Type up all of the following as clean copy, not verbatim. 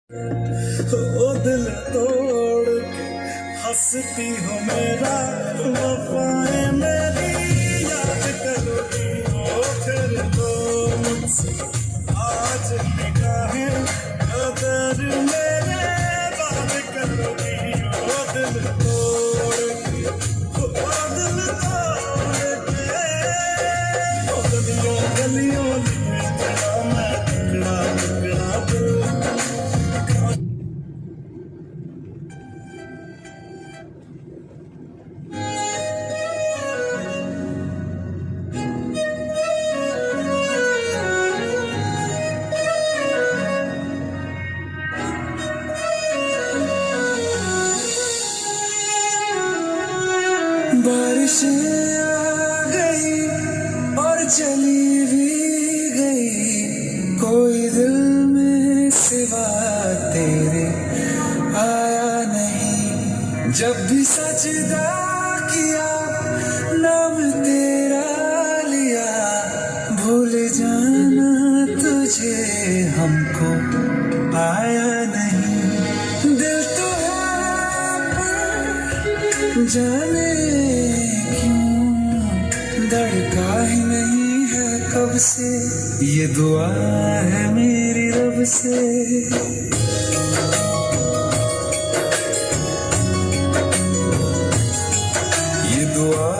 ओ दिल तोड़ के हंसती हो मेरा, वफाएं मेरी याद करोगी ओ फिर तो मुझसे आज निगाहें अगर मेरे बात करोगी ओ दिल तोड़ के, ओ दिल तोड़ के, ओ गलियों गलियों में तेरा मैं टुकड़ा टुकड़ा दिल। बारिशें आ गई और चली भी गई, कोई दिल में सिवा तेरे आया नहीं। जब भी सजदा किया नाम तेरा लिया, भूल जाना तुझे हमको आया नहीं। दिल तो है पर जाने धड़का ही नहीं है कब से, ये दुआ है मेरी रब से। ये दुआ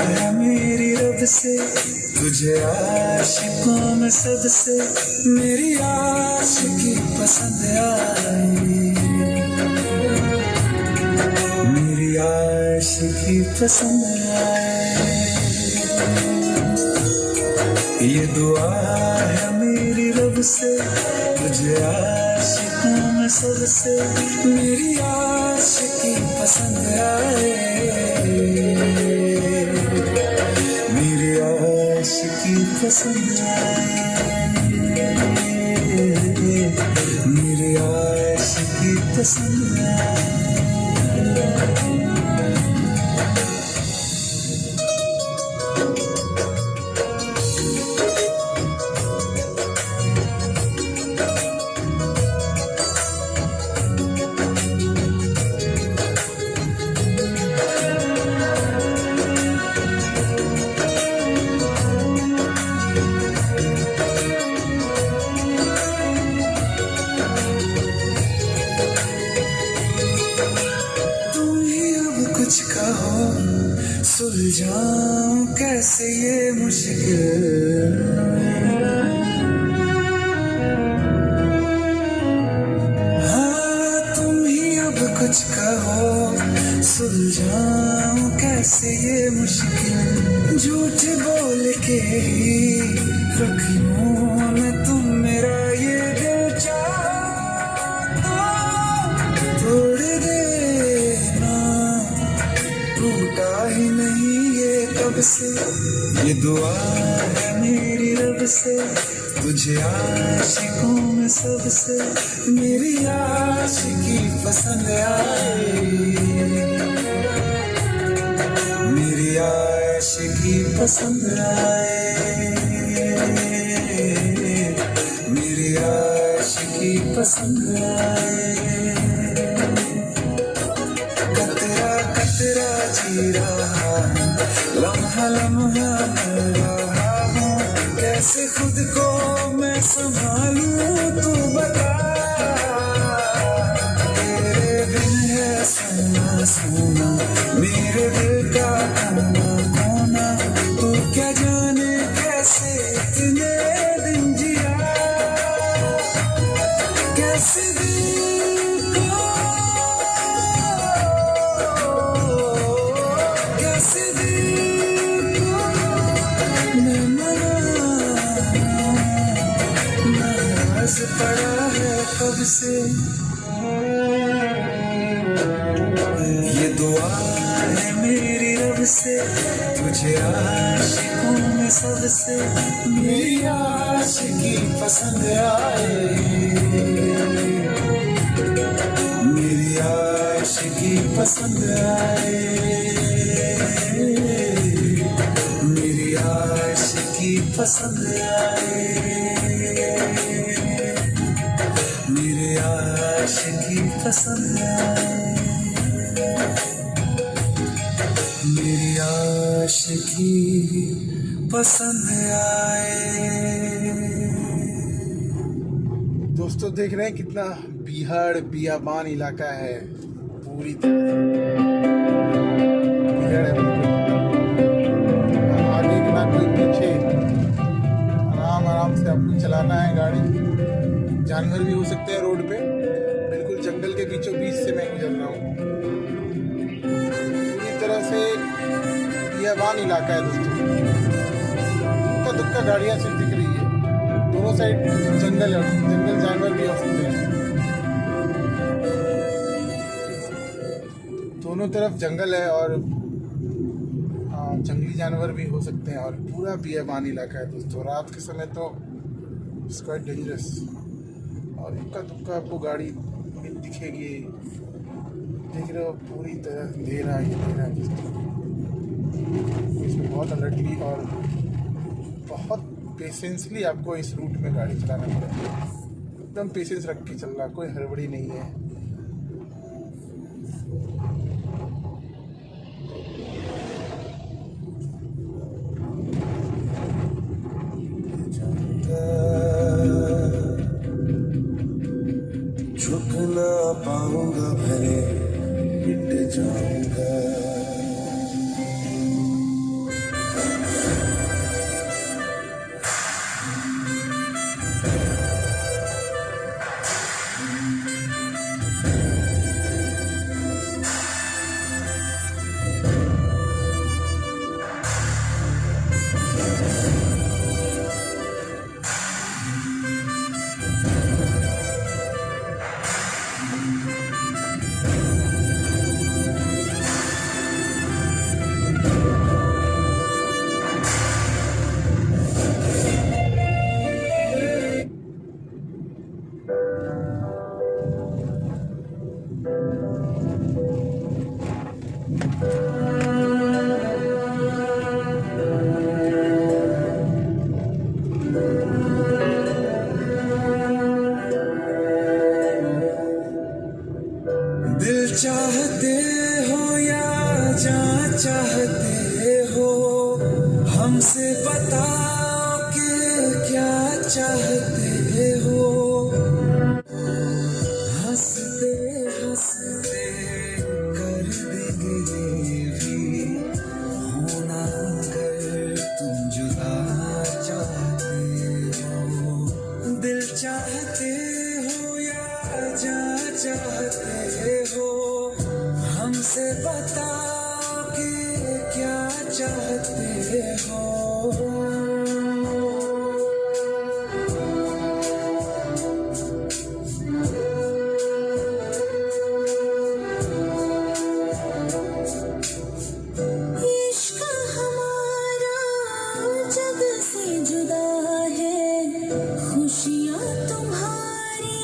है मेरी रब से, तुझे आशिकों में सबसे मेरी आशिकी पसंद आई, मेरी आशिकी पसंद आई। ये दुआ है मेरी रब से, तुझे आशिकों में सबसे मेरी आशिकी पसंद आए, मेरी आशिकी पसंद आए, मेरी आशिकी पसंद आए। कुछ कहो सुलझाऊं कैसे ये मुश्किल, हाँ तुम ही अब कुछ कहो सुलझाऊं कैसे ये मुश्किल। झूठ बोल के ही रख लूं मैं तुम मेरा ये दिल चाहो तो तोड़ देना, टूटा ही नहीं ये कब से। ये दुआ है मेरी रब से, तुझे आशिकों में सबसे मेरी आशिकी पसंद आई, मेरी आशिकी पसंद आए, मेरी आशिकी पसंद आए। कतरा कतरा जी रहा हूँ, लम्हा लम्हा मैं रहा हूँ, कैसे खुद को मैं संभालूं तू बता। तेरे बिन है सोना सोना मेरे दिल का कोना कोना, तू क्या जाने कैसे इतने दिन जिया, कैसे दिल को कैसे दिल को मैं नाराज पड़ा है कब से। ये दुआ है मेरी रब से, तुझे आशिकों में सबसे मेरी आशिकी पसंद आए, मेरी आशिकी पसंद आए, मेरी आशिकी पसंद आए, मेरे आशिकी पसंद आए, मेरी आशिकी पसंद आए। दोस्तों देख रहे हैं कितना बिहाड़ बियाबान इलाका है, पूरी तरह बिहाड़ है बिल्कुल। ना आगे ना कोई पीछे, आराम आराम से आपको चलाना है गाड़ी। जानवर भी हो सकते हैं रोड पे, बिल्कुल जंगल के बीचों बीच से मैं गुजर रहा हूँ। पूरी तरह से बियाबान इलाका है दोस्तों, दुक्का दुक्का गाड़ियाँ सिर्फ दिख रही है। दोनों साइड जंगल है, जंगल जानवर भी हो सकते हैं, दोनों तरफ जंगल है और जंगली जानवर भी हो सकते हैं। और पूरा बियाबान इलाका है दोस्तों, रात के समय तो इट्स क्वाइट डेंजरस। और इक्का दुक्का आपको गाड़ी दिखेगी, देख रहे हो पूरी तरह अंधेरा ही अंधेरा है दोस्तों। इसमें बहुत अलर्टली और बहुत पेशेंसली आपको इस रूट में गाड़ी चलाना पड़ेगा, एकदम पेशेंस रख के चलना, कोई हड़बड़ी नहीं है। झुक ना पाऊंगा भले मिट जाऊंगा, दिल चाहते हो या जान चाहते हो, हमसे बताओ कि क्या चाहते हो। हंसते हंसते कर देंगे ये भी होना, अगर तुम जुदा चाहते हो। दिल चाहते हो या जान चाहते हो, हमसे बताओ कि क्या चाहते हो। इश्क हमारा जग से जुदा है, खुशियाँ तुम्हारी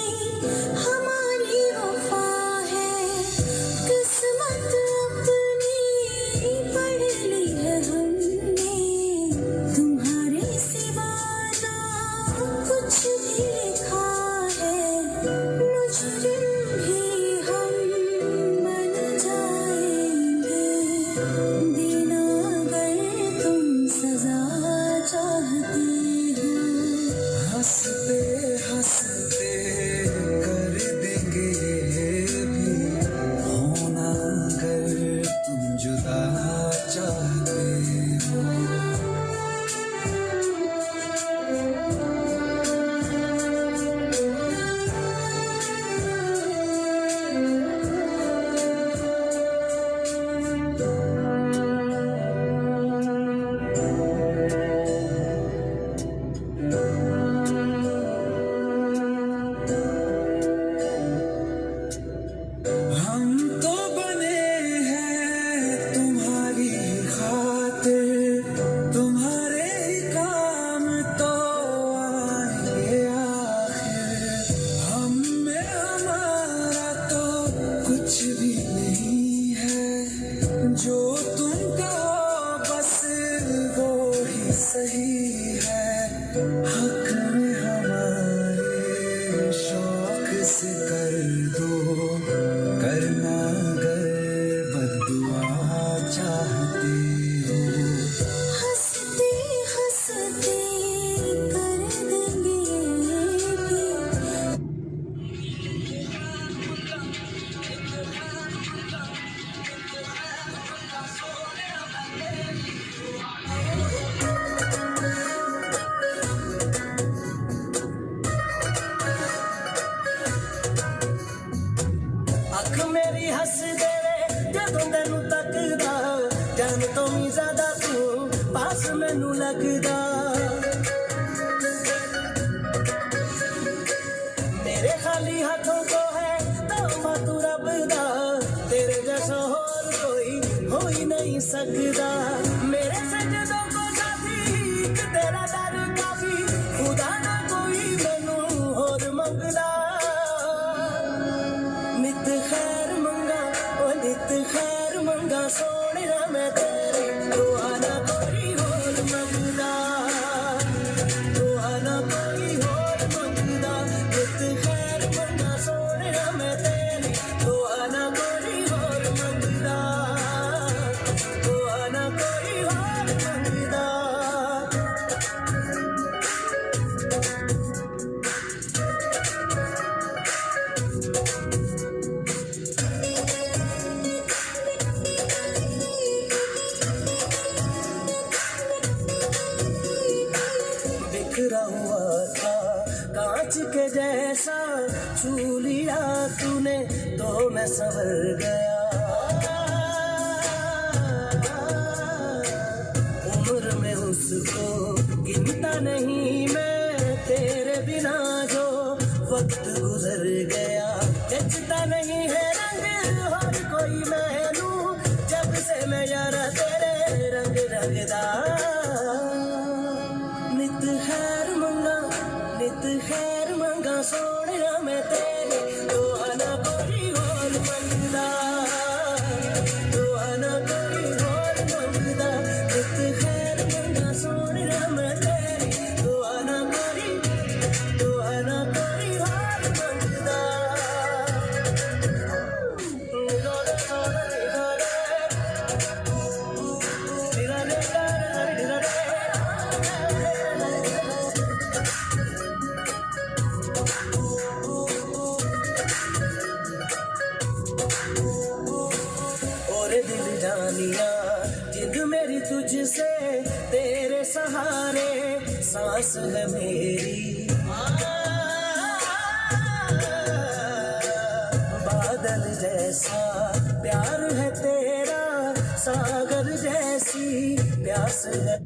हमारी वफा है, किस्मत अपनी पढ़ ली है हमने, तो करना अगर बद्दुआ चाहते हो। हंसते हंसते कर देंगे भी। ਅੱਖ ਮੇਰੀ ਹੱਸ ਦੇਵੇ ਜਦੋਂ ਤੈਨੂੰ ਤੱਕਦਾ, ਜਾਨ ਤੋਂ ਵੀ ਜ਼ਿਆਦਾ ਤੂੰ ਪਾਸ ਮੈਨੂੰ ਲੱਗਦਾ। मेरे खाली हाथों को है तोहफा तू रब दा, तेरे जैसा और कोई हो ही नहीं सकता। मेरे सजदों को साथी एक तेरा दर काफी, खुदा ना कोई मैनू होर मंगदा। नित खैर मंगा ओ नित खैर मंगा सोहणिया मैं तेरे, दुआ ना कोई होर मंगदा, दुआ ना कोई होर मंगदा। नित खैर मंगा सोहणिया मैं तेरे, दुआ ना कोई होर मंगदा, दुआ ना कोई होर मंगदा। बिखरा हुआ था कांच के जैसा, छू लिया तूने तो मैं संवर गया। उम्र में उसको गिनता नहीं मैं, तेरे बिना जो वक्त गुजर गया। जचता नहीं है रंग और कोई मैनू, जब से मैं यारा तेरे रंग रंगदा। नित खैर मंगा, नित खैर मंगा सोहणिया मैं तेरे, दुआ ना कोई होर मंगदा, दुआ ना कोई होर मंगदा। नित खैर मंगा सोहणिया मैं तेरे, दुआ ना कोई होर मंगदा। और दिल जानिया जिंद मेरी तुझसे, तेरे सहारे सांस है मेरी। बादल जैसा प्यार है तेरा, सागर जैसी प्यास है।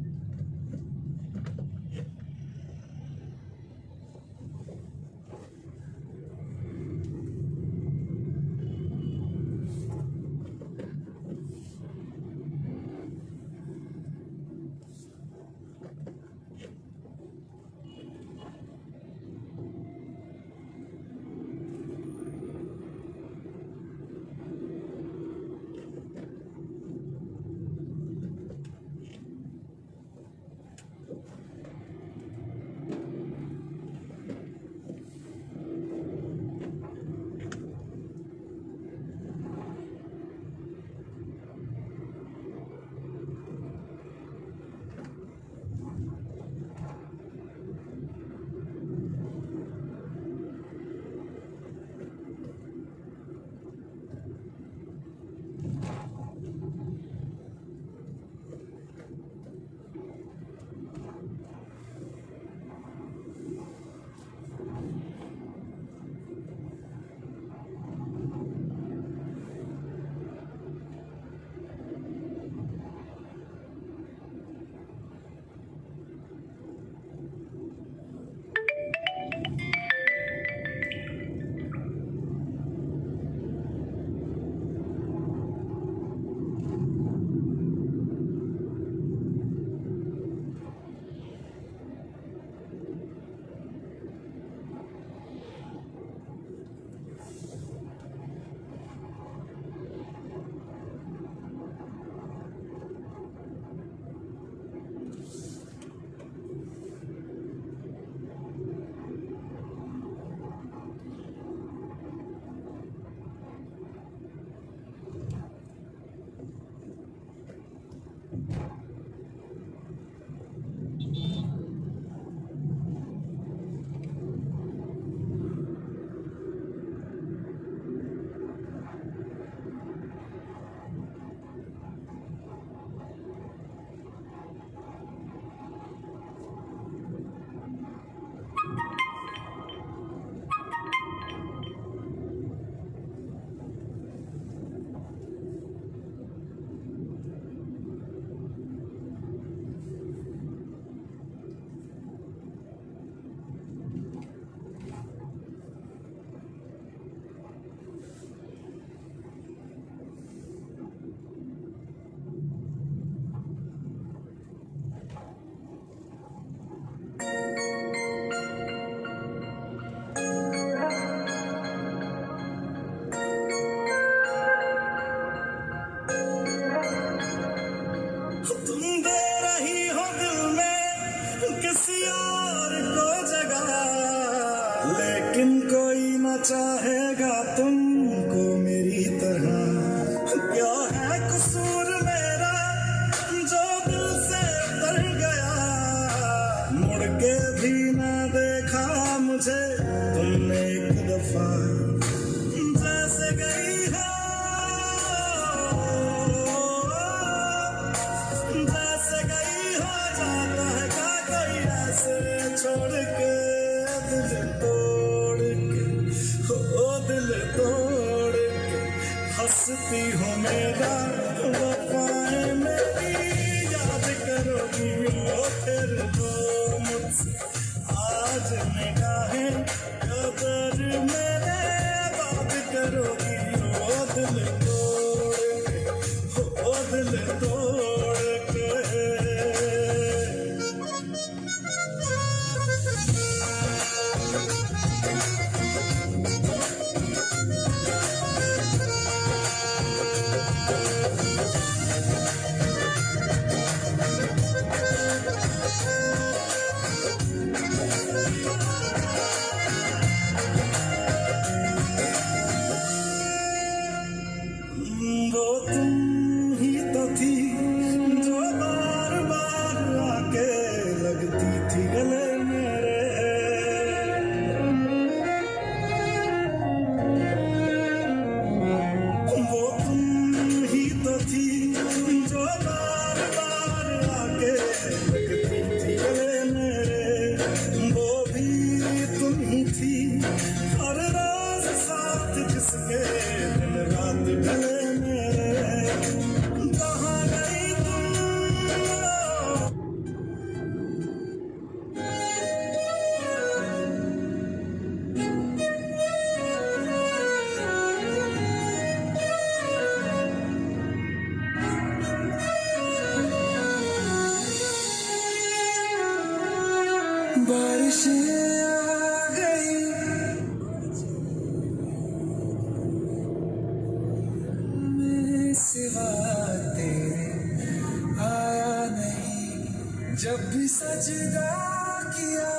जाएगा तुमको मेरी तरह। क्या है कसूर मेरा जो दिल से उतर गया, मुड़ के भी ना देखा मुझे तुमने एक दफा। जैसे गई हो, जैसे गई हो, जाता है क्या कोई ऐसे छोड़ के, दिल तोड़ के, ओ दिल तोड़ के। हंसती हो मेरा वफाएं मेरी याद करोगी वो फिर वो मुझसे आज निगाहें कदर मेरे बात करोगी वो दिल तोड़ के, ओ दिल तोड़ के। वो तुम ही तो थी जो बार बार आके लगती थी गले मेरे। वो तुम ही तो थी जो बार बार आके लगती थी गले मेरे। वो भी तुम ही थी हर रोज साथ जिसके दिन रात ढले मेरे। कहाँ गई तुम, बारिशें आ गई मैं सिवा तेरे आया नहीं। जब भी सजदा किया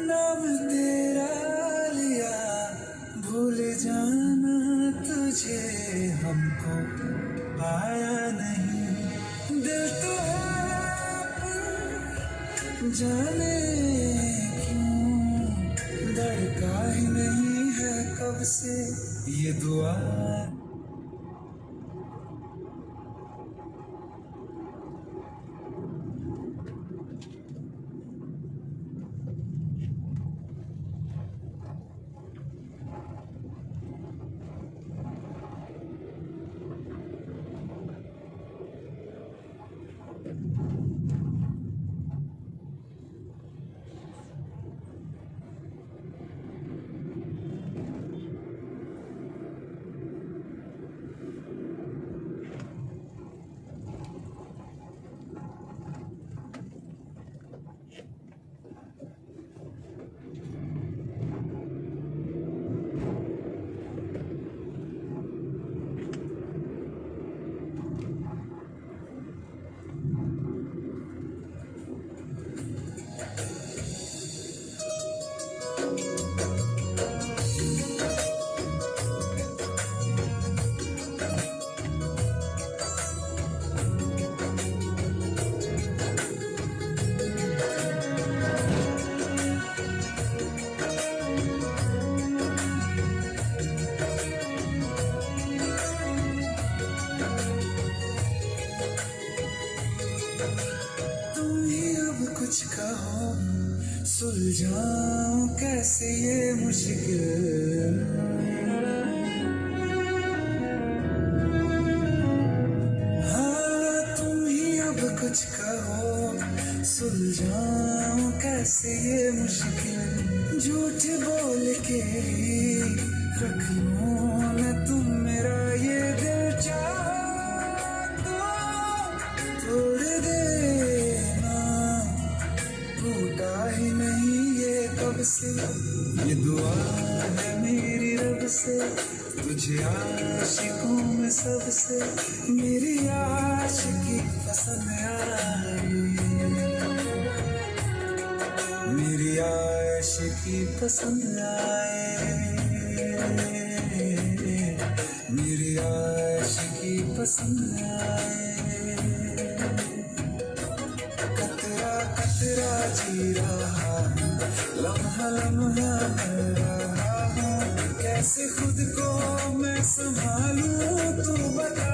नाम तेरा लिया, भूल जाना तुझे हमको आया नहीं। दिल तो है पर जाने क्यों धड़का ही नहीं है कब से ये दुआ। कुछ कहो सुलझाऊं कैसे ये मुश्किल। हाँ तुम ही अब कुछ कहो सुलझाऊं कैसे ये मुश्किल। झूठ बोल के रख लूं मैं तुम मेरा ये दिल चाहो तो तोड़ देना। टूटा ही नहीं ये कब से ये दुआ है मेरी रब से। तुझे आशिकों में सबसे मेरी आशिकी पसंद आई। मेरी आशिकी पसंद आए। पसंद आए, कतरा कतरा जी रहा हूँ, लम्हा लम्हा मर रहा हूँ, कैसे खुद को मैं संभालूं तू बता।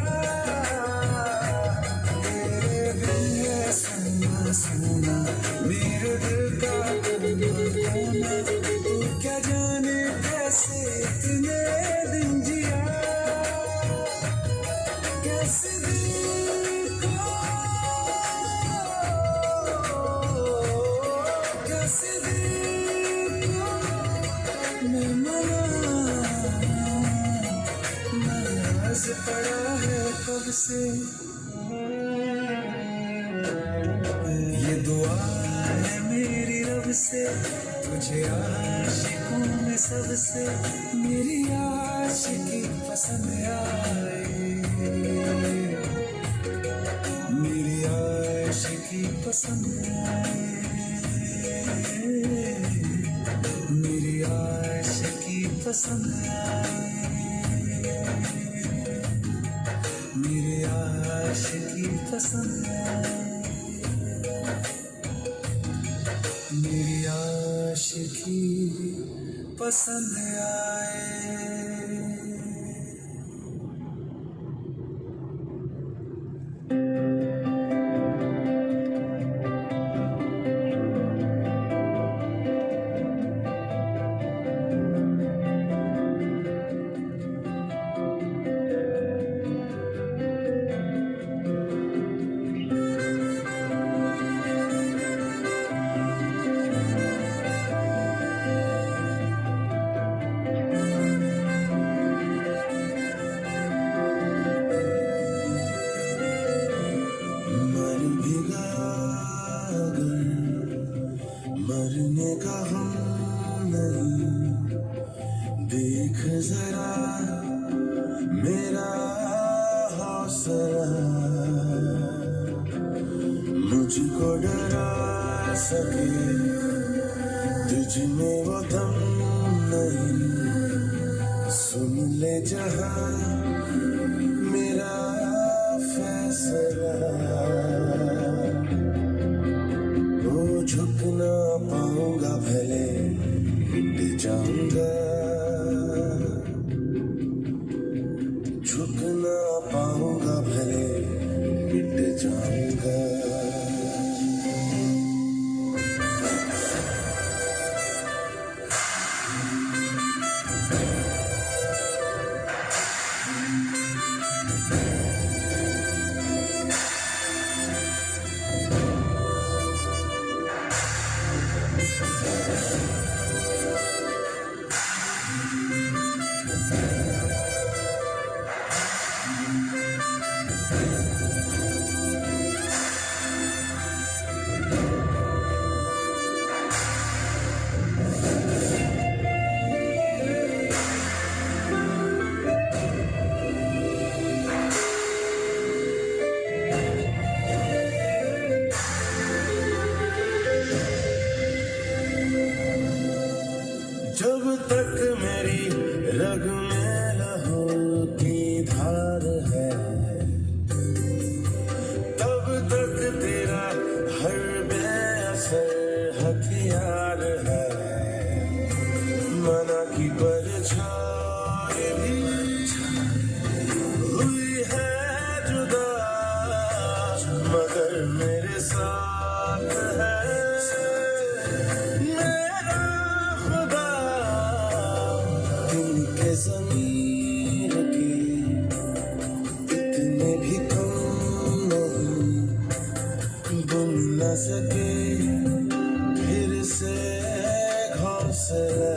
तेरे बिन है सोना सोना मेरे दिल का कोना, तू क्या जाने कैसे इतने दिन जिया, कैसे दिल को, कैसे दिल को मैं नाराज पड़ा है कब से। ये दुआ है मेरी रब से, तुझे आशिकों में सबसे मेरी आशिकी पसंद आए, मेरी आशिकी पसंद आए, मेरी आशिकी पसंद आए, मेरी आशिकी पसंद आए, मेरी आशिकी पसंद आए। मरने का हम नहीं, देख जरा मेरा हौसला, मुझको डरा सके तुझ में वो दम नहीं, सुन ले जहां मेरा फैसला, झुक ना पाऊंगा भले मिट जाऊंगा, झुक ना पाऊंगा भले मिट जाऊंगा। जब तक मेरी रग में लहू की धार है, तब तक तेरा हर बेअसर हथियार है, मना की परछाई भी हुई है जुदा, मगर मेरे साथ है ज़मीर के, इतने भी कम नहीं, बुन न सके फिर से घोंसला।